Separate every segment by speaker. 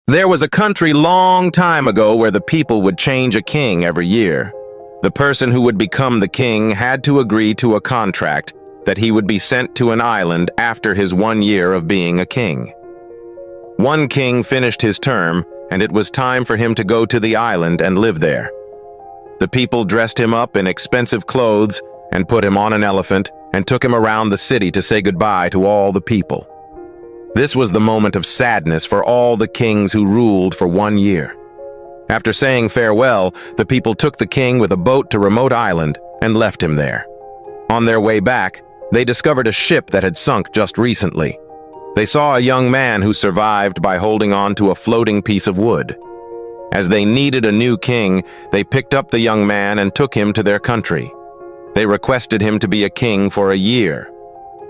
Speaker 1: There was a country long time ago where the people would change a king every year. The person who would become the king had to agree to a contract that he would be sent to an island after his 1 year of being a king. One king finished his term, and it was time for him to go to the island and live there. The people dressed him up in expensive clothes and put him on an elephant and took him around the city to say goodbye to all the people. This was the moment of sadness for all the kings who ruled for 1 year. After saying farewell, the people took the king with a boat to a remote island and left him there. On their way back, they discovered a ship that had sunk just recently. They saw a young man who survived by holding on to a floating piece of wood. As they needed a new king, they picked up the young man and took him to their country. They requested him to be a king for a year.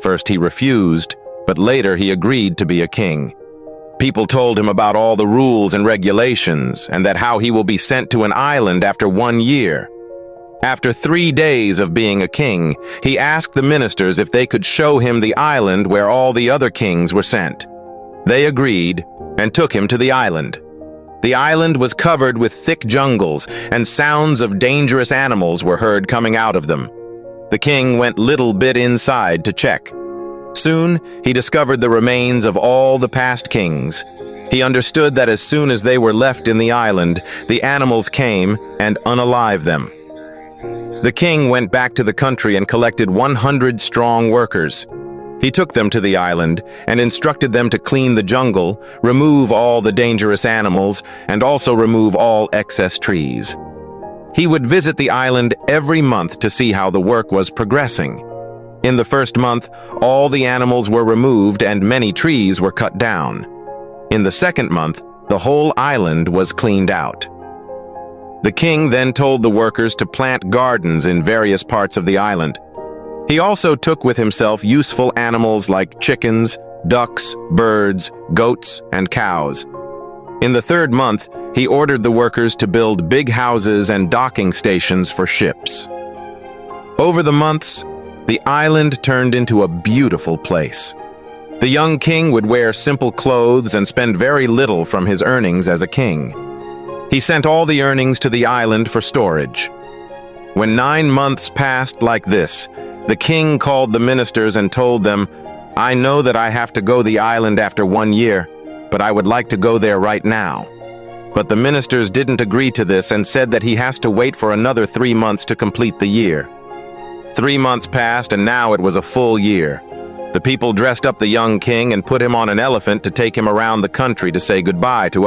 Speaker 1: First he refused, but later he agreed to be a king. People told him about all the rules and regulations, and that how he will be sent to an island after 1 year. After 3 days of being a king, he asked the ministers if they could show him the island where all the other kings were sent. They agreed and took him to the island. The island was covered with thick jungles, and sounds of dangerous animals were heard coming out of them. The king went little bit inside to check. Soon, he discovered the remains of all the past kings. He understood that as soon as they were left in the island, the animals came and unalived them. The king went back to the country and collected 100 strong workers. He took them to the island and instructed them to clean the jungle, remove all the dangerous animals, and also remove all excess trees. He would visit the island every month to see how the work was progressing. In the first month, all the animals were removed and many trees were cut down. In the second month, the whole island was cleaned out. The king then told the workers to plant gardens in various parts of the island. He also took with himself useful animals like chickens, ducks, birds, goats, and cows. In the third month, he ordered the workers to build big houses and docking stations for ships. Over the months, the island turned into a beautiful place. The young king would wear simple clothes and spend very little from his earnings as a king. He sent all the earnings to the island for storage. When 9 months passed like this, the king called the ministers and told them, "I know that I have to go the island after 1 year, but I would like to go there right now." But the ministers didn't agree to this and said that he has to wait for another 3 months to complete the year. 3 months passed, and now it was a full year. The people dressed up the young king and put him on an elephant to take him around the country to say goodbye to